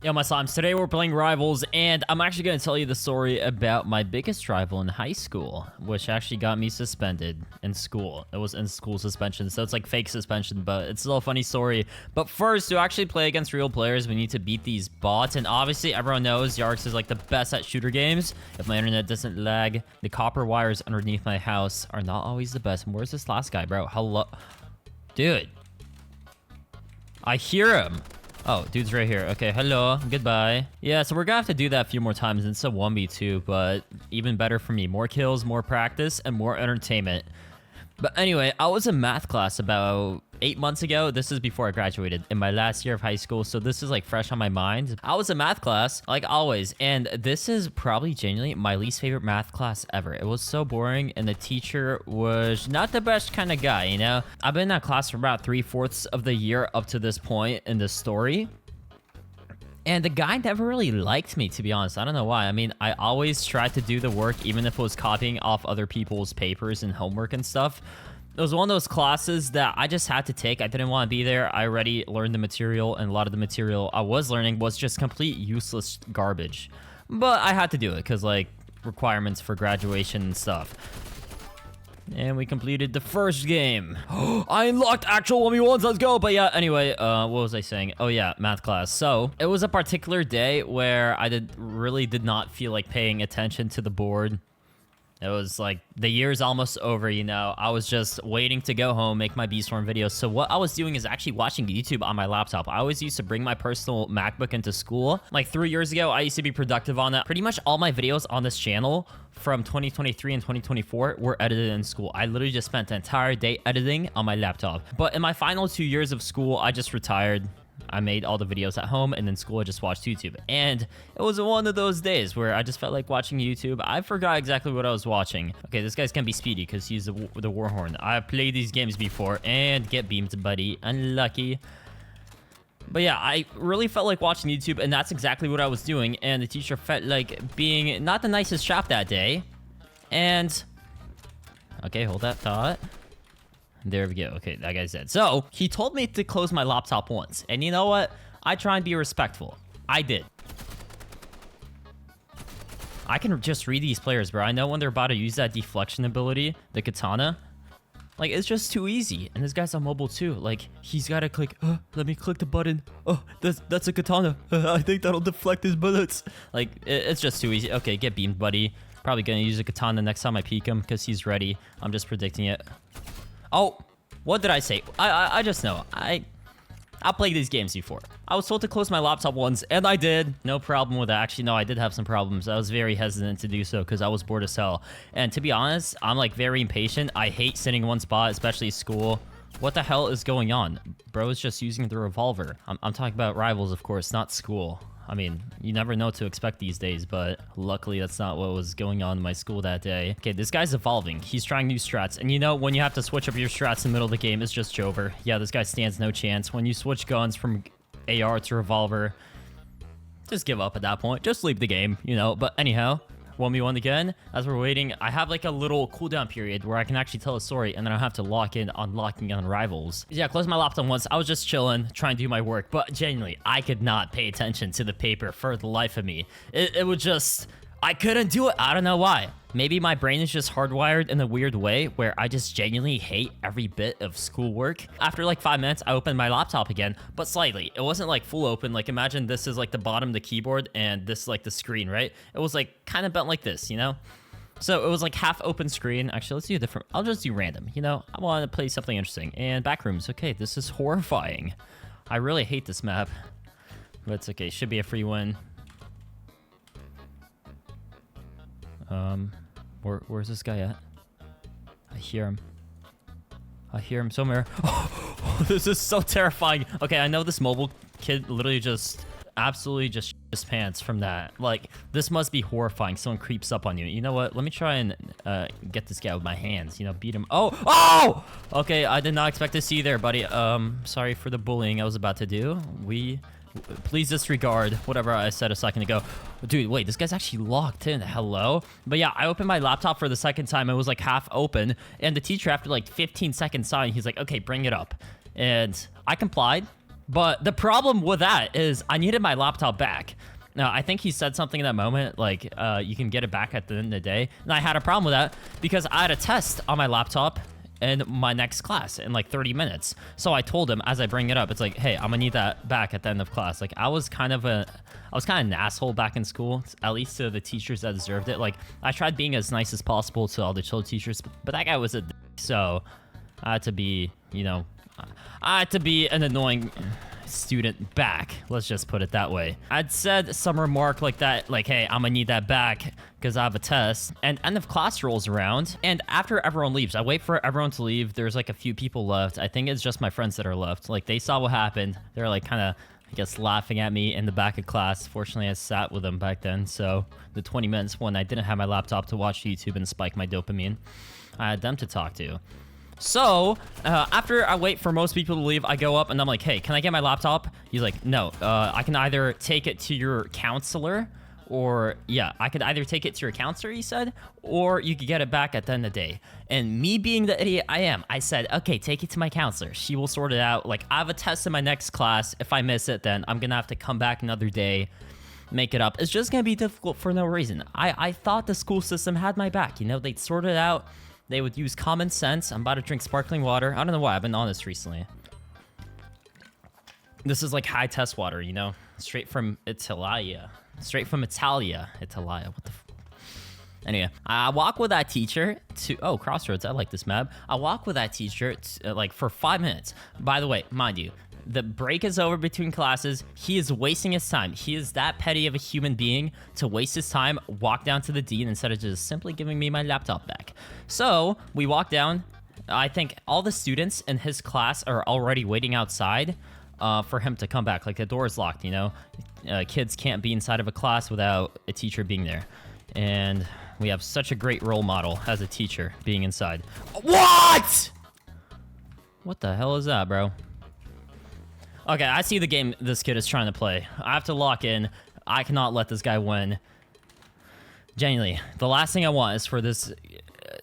Yo, my slimes, today we're playing Rivals, and I'm actually going to tell you the story about my biggest rival in high school, which actually got me suspended in school. It was in school suspension, so it's like fake suspension, but it's still a funny story. But first, to actually play against real players, we need to beat these bots, and obviously everyone knows Yarikz is like the best at shooter games. If my internet doesn't lag, the copper wires underneath my house are not always the best. And where's this last guy, bro? Hello? Dude. I hear him. Oh, dude's right here. Okay, hello. Goodbye. Yeah, so we're gonna have to do that a few more times. It's a 1v2, but even better for me. More kills, more practice, and more entertainment. But anyway, I was in math class about 8 months ago. This is before I graduated, in my last year of high school, so this is like fresh on my mind. I was in math class, like always, and this is probably genuinely my least favorite math class ever. It was so boring, and the teacher was not the best kind of guy, you know? I've been in that class for about 3/4 of the year up to this point in the story. And the guy never really liked me, to be honest. I don't know why. I mean, I always tried to do the work, even if it was copying off other people's papers and homework and stuff. It was one of those classes that I just had to take. I didn't want to be there. I already learned the material, and a lot of the material I was learning was just complete useless garbage. But I had to do it because, like, requirements for graduation and stuff. And we completed the first game. I unlocked actual 1v1s, let's go. But yeah, anyway, what was I saying? Oh yeah, math class. So it was a particular day where I really did not feel like paying attention to the board. It was like, the year's almost over, you know. I was just waiting to go home, make my Beastorm videos. So what I was doing is actually watching YouTube on my laptop. I always used to bring my personal MacBook into school. Like 3 years ago, I used to be productive on that. Pretty much all my videos on this channel from 2023 and 2024 were edited in school. I literally just spent the entire day editing on my laptop. But in my final 2 years of school, I just retired. I made all the videos at home, and in school I just watched YouTube. And it was one of those days where I just felt like watching YouTube. I forgot exactly what I was watching. Okay, this guy's gonna be speedy because he's the Warhorn. I've played these games before and get beamed, buddy. Unlucky. But yeah, I really felt like watching YouTube, and that's exactly what I was doing. And the teacher felt like being not the nicest chap that day. And okay, hold that thought. There we go. Okay, that guy's dead. So, he told me to close my laptop once. And you know what? I try and be respectful. I did. I can just read these players, bro. I know when they're about to use that deflection ability, the katana. Like, it's just too easy. And this guy's on mobile too. Like, he's got to click. Let me click the button. Oh, that's a katana. I think that'll deflect his bullets. Like, it's just too easy. Okay, get beamed, buddy. Probably gonna use a katana next time I peek him because he's ready. I'm just predicting it. Oh, what did I say? I just know. I've played these games before. I was told to close my laptop once, and I did. No problem with that. Actually, no, I did have some problems. I was very hesitant to do so because I was bored as hell. And to be honest, I'm like very impatient. I hate sitting in one spot, especially school. What the hell is going on? Bro is just using the revolver. I'm talking about Rivals, of course, not school. I mean, you never know what to expect these days, but luckily that's not what was going on in my school that day. Okay, this guy's evolving. He's trying new strats. And you know, when you have to switch up your strats in the middle of the game, it's just over. Yeah, this guy stands no chance. When you switch guns from AR to revolver, just give up at that point. Just leave the game, you know. But anyhow, 1v1 again. As we're waiting, I have like a little cooldown period where I can actually tell a story, and then I have to lock in on locking on Rivals. Yeah, closed my laptop once. I was just chilling, trying to do my work, but genuinely, I could not pay attention to the paper for the life of me. It would just... I couldn't do it. I don't know why. Maybe my brain is just hardwired in a weird way where I just genuinely hate every bit of schoolwork. After like 5 minutes, I opened my laptop again, but slightly. It wasn't like full open. Like imagine this is like the bottom of the keyboard and this is like the screen, right? It was like kind of bent like this, you know? So it was like half open screen. Actually, let's do a different. I'll just do random, you know? I want to play something interesting. And backrooms. Okay, this is horrifying. I really hate this map, but it's okay. Should be a free win. Where's this guy at? I hear him. I hear him somewhere. Oh, this is so terrifying. Okay, I know this mobile kid literally just absolutely just shit his pants from that. Like, this must be horrifying. Someone creeps up on you. You know what? Let me try and get this guy with my hands. You know, beat him. Oh! Oh! Okay, I did not expect to see you there, buddy. Sorry for the bullying I was about to do. Please disregard whatever I said a second ago. Dude, wait, this guy's actually locked in. Hello? But yeah, I opened my laptop for the second time. It was like half open. And the teacher, after like 15 seconds, saw it. He's like, okay, bring it up. And I complied. But the problem with that is I needed my laptop back. Now, I think he said something in that moment, like, you can get it back at the end of the day. And I had a problem with that because I had a test on my laptop in my next class in like 30 minutes. So I told him as I bring it up, it's like, hey, I'm gonna need that back at the end of class. Like, I was kind of an asshole back in school, at least to the teachers that deserved it. Like, I tried being as nice as possible to all the chill teachers, but that guy was a dick. So I had to be, you know, I had to be an annoying student back. Let's just put it that way. I'd said some remark like that, like, hey, I'm gonna need that back because I have a test. And end of class rolls around, and after everyone leaves, I wait for everyone to leave. There's like a few people left. I think it's just my friends that are left. Like, they saw what happened. They're like kind of, I guess, laughing at me in the back of class. Fortunately, I sat with them back then, so the 20 minutes when I didn't have my laptop to watch YouTube and spike my dopamine, I had them to talk to. So, after I wait for most people to leave, I go up and I'm like, hey, can I get my laptop? He's like, no, I can either take it to your counselor, or, yeah, I could either take it to your counselor, he said, or you could get it back at the end of the day. And me being the idiot I am, I said, okay, take it to my counselor. She will sort it out. Like, I have a test in my next class. If I miss it, then I'm gonna have to come back another day, make it up. It's just gonna be difficult for no reason. I thought the school system had my back. You know, they'd sort it out. They would use common sense. I'm about to drink sparkling water. I don't know why. I've been on this recently. This is like high test water, you know? Straight from Italia. Straight from Italia. Italia. What the f... Anyway, I walk with that teacher to... Oh, Crossroads. I like this map. I walk with that teacher like for 5 minutes. By the way, mind you, the break is over between classes. He is wasting his time. He is that petty of a human being to waste his time, walk down to the dean instead of just simply giving me my laptop back. So we walk down. I think all the students in his class are already waiting outside for him to come back. Like, the door is locked, you know? Kids can't be inside of a class without a teacher being there. And we have such a great role model as a teacher being inside. What? What the hell is that, bro? Okay, I see the game this kid is trying to play. I have to lock in. I cannot let this guy win. Genuinely, the last thing I want is for this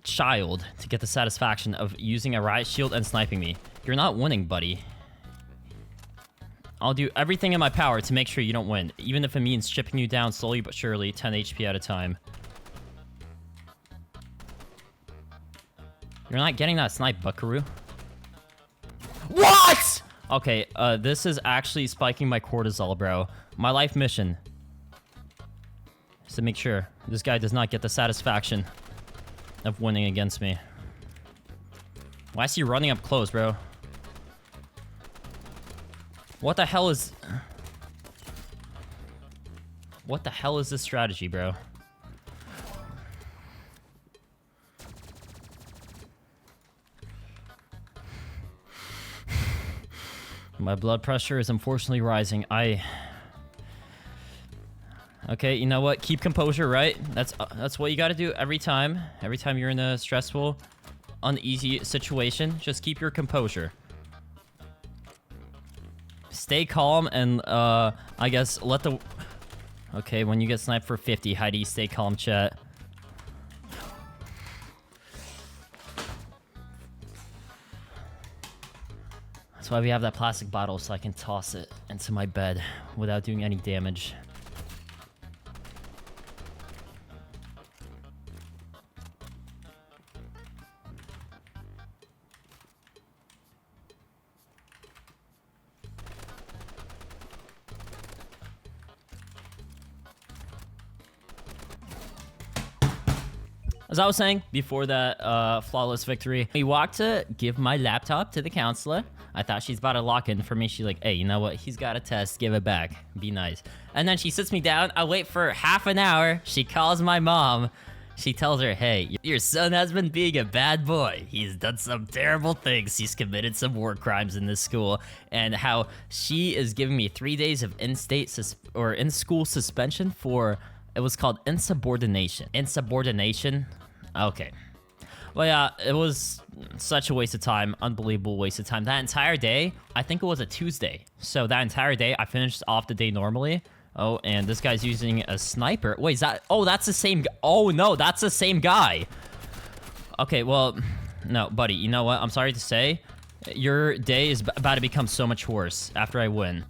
child to get the satisfaction of using a riot shield and sniping me. You're not winning, buddy. I'll do everything in my power to make sure you don't win, even if it means chipping you down slowly but surely, 10 HP at a time. You're not getting that snipe, buckaroo. What? Okay, this is actually spiking my cortisol, bro. My life mission is to make sure this guy does not get the satisfaction of winning against me. Why is he running up close, bro? What the hell is... What the hell is this strategy, bro? My blood pressure is unfortunately rising. Okay, you know what? Keep composure, right? That's what you gotta do every time. Every time you're in a stressful, uneasy situation, just keep your composure. Stay calm and, I guess, let the... Okay, when you get sniped for 50, Heidi, stay calm, chat. That's why we have that plastic bottle, so I can toss it into my bed without doing any damage. As I was saying, before that flawless victory, we walked to give my laptop to the counselor. I thought she's about to lock in for me. She's like, hey, you know what? He's got a test. Give it back. Be nice. And then she sits me down. I wait for half an hour. She calls my mom. She tells her, hey, your son has been being a bad boy. He's done some terrible things. He's committed some war crimes in this school. And how she is giving me 3 days of in-school suspension for, it was called insubordination. Insubordination? Okay. Well, yeah, it was such a waste of time. Unbelievable waste of time. That entire day, I think it was a Tuesday. So that entire day, I finished off the day normally. Oh, and this guy's using a sniper. Wait, is that... Oh, that's the same... Oh, no, that's the same guy. Okay, well... No, buddy, you know what? I'm sorry to say. Your day is about to become so much worse after I win.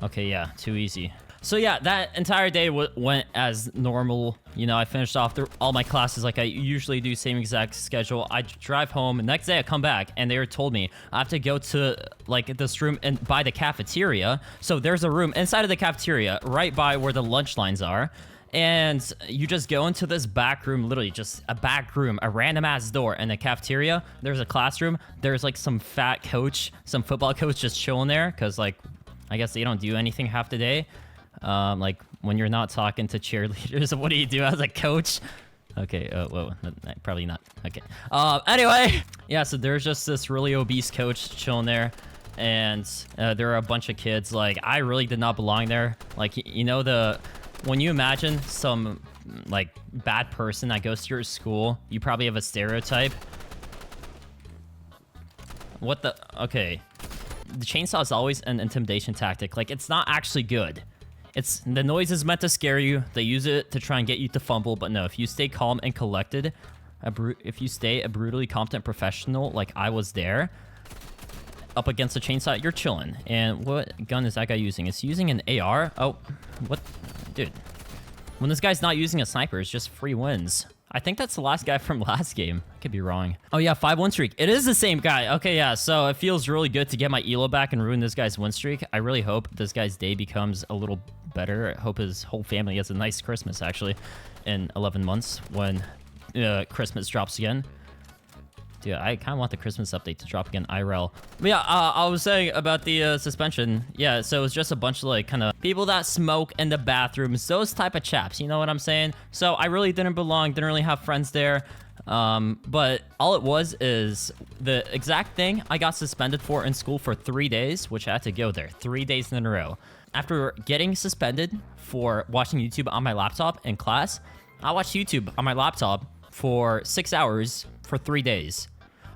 Okay, yeah, too easy. So yeah, that entire day went as normal. You know, I finished off all my classes like I usually do, same exact schedule. I drive home, and next day I come back, and they told me I have to go to, like, this room and by the cafeteria. So there's a room inside of the cafeteria right by where the lunch lines are. And you just go into this back room, literally just a back room, a random ass door in the cafeteria. There's a classroom. There's like some fat coach, some football coach just chilling there, because like, I guess they don't do anything half the day. Like when you're not talking to cheerleaders, what do you do as a coach? Okay, whoa, probably not. Okay. Anyway, yeah, so there's just this really obese coach chilling there, and there are a bunch of kids. Like, I really did not belong there. Like, you know, when you imagine some like bad person that goes to your school, you probably have a stereotype. What the? Okay. The chainsaw is always an intimidation tactic. Like, it's not actually good. The noise is meant to scare you. They use it to try and get you to fumble, but no, if you stay calm and collected, if you stay a brutally competent professional like I was there, up against a chainsaw, you're chilling. And what gun is that guy using? Is he using an AR? Oh, what? Dude. When this guy's not using a sniper, it's just free wins. I think that's the last guy from last game. I could be wrong. Oh yeah, 5-1 streak. It is the same guy. Okay, yeah, so it feels really good to get my elo back and ruin this guy's win streak. I really hope this guy's day becomes a little better. I hope his whole family has a nice Christmas, actually, in 11 months when Christmas drops again. Dude, I kind of want the Christmas update to drop again, IRL. But yeah, I was saying about the suspension. Yeah, so it's just a bunch of, like, kind of people that smoke in the bathrooms. Those type of chaps, you know what I'm saying? So I really didn't belong, didn't really have friends there. But all it was is the exact thing I got suspended for in school for 3 days, which I had to go there 3 days in a row. After getting suspended for watching YouTube on my laptop in class, I watched YouTube on my laptop for 6 hours for 3 days.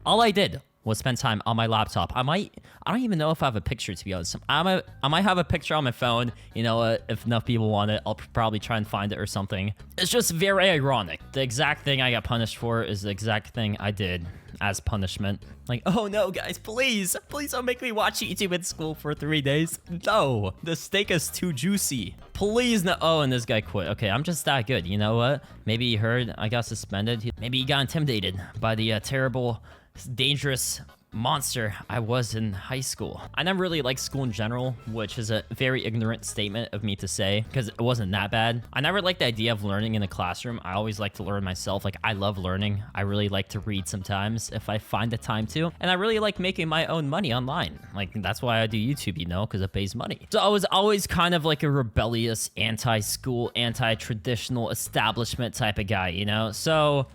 All I did was spend time on my laptop. I don't even know if I have a picture, to be honest. I might have a picture on my phone. You know what? If enough people want it, I'll probably try and find it or something. It's just very ironic. The exact thing I got punished for is the exact thing I did as punishment. Like, oh no, guys, please don't make me watch YouTube in school for 3 days. No, the steak is too juicy. Please no. Oh, and this guy quit. Okay, I'm just that good. You know what? Maybe he heard I got suspended. Maybe he got intimidated by the terrible, dangerous monster I was in high school. I never really liked school in general, which is a very ignorant statement of me to say, because it wasn't that bad. I never liked the idea of learning in a classroom. I always like to learn myself. Like, I love learning. I really like to read sometimes if I find the time to. And I really like making my own money online. Like, that's why I do YouTube, you know, because it pays money. So I was always kind of like a rebellious, anti-school, anti-traditional establishment type of guy, you know? So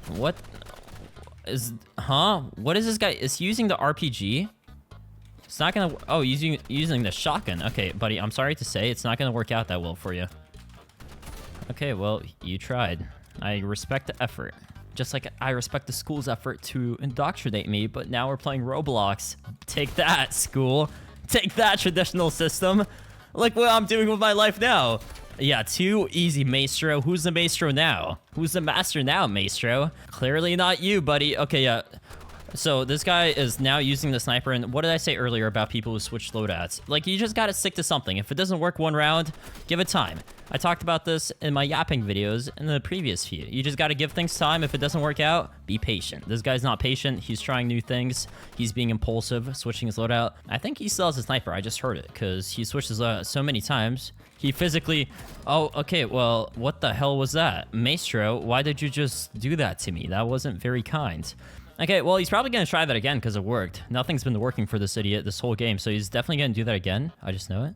what is, what is this guy? Is he using the RPG? It's not gonna, oh, using the shotgun. Okay, buddy, I'm sorry to say, it's not gonna work out that well for you. Okay, well, you tried. I respect the effort. Just like I respect the school's effort to indoctrinate me, but now we're playing Roblox. Take that, school. Take that, traditional system. Look what I'm doing with my life now. Yeah, too easy, Maestro. Who's the Maestro now? Who's the master now, Maestro? Clearly not you, buddy. Okay, yeah. So this guy is now using the sniper, and what did I say earlier about people who switch loadouts? Like, you just gotta stick to something. If it doesn't work one round, give it time. I talked about this in my yapping videos in the previous few. You just gotta give things time. If it doesn't work out, be patient. This guy's not patient. He's trying new things. He's being impulsive, switching his loadout. I think he still has a sniper. I just heard it, because he switches so many times. He physically... Oh, okay, well, what the hell was that? Maestro, why did you just do that to me? That wasn't very kind. Okay, well, he's probably going to try that again because it worked. Nothing's been working for this idiot this whole game, so he's definitely going to do that again. I just know it.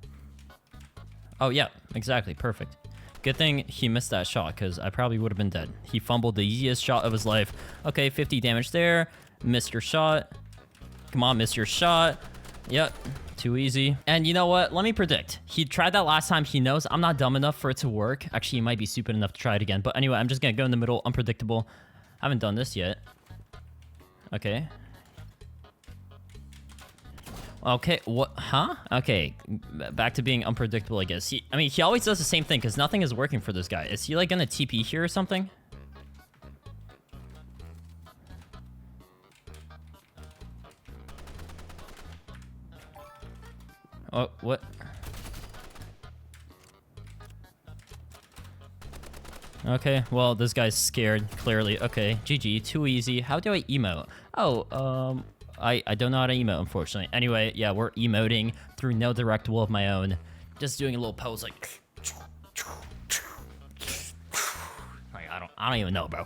Oh, yeah, exactly. Perfect. Good thing he missed that shot, because I probably would have been dead. He fumbled the easiest shot of his life. Okay, 50 damage there. Missed your shot. Come on, miss your shot. Yep, too easy. And you know what? Let me predict. He tried that last time. He knows I'm not dumb enough for it to work. Actually, he might be stupid enough to try it again. But anyway, I'm just going to go in the middle. Unpredictable. I haven't done this yet. Okay. Okay, what? Huh? Okay, back to being unpredictable, I guess. I mean, he always does the same thing, because nothing is working for this guy. Is he, like, gonna TP here or something? Oh, what? Okay, well, this guy's scared, clearly. Okay, GG, too easy. How do I emote? Oh, I don't know how to emote, unfortunately. Anyway, yeah, we're emoting through no direct will of my own. Just doing a little pose like I don't even know, bro.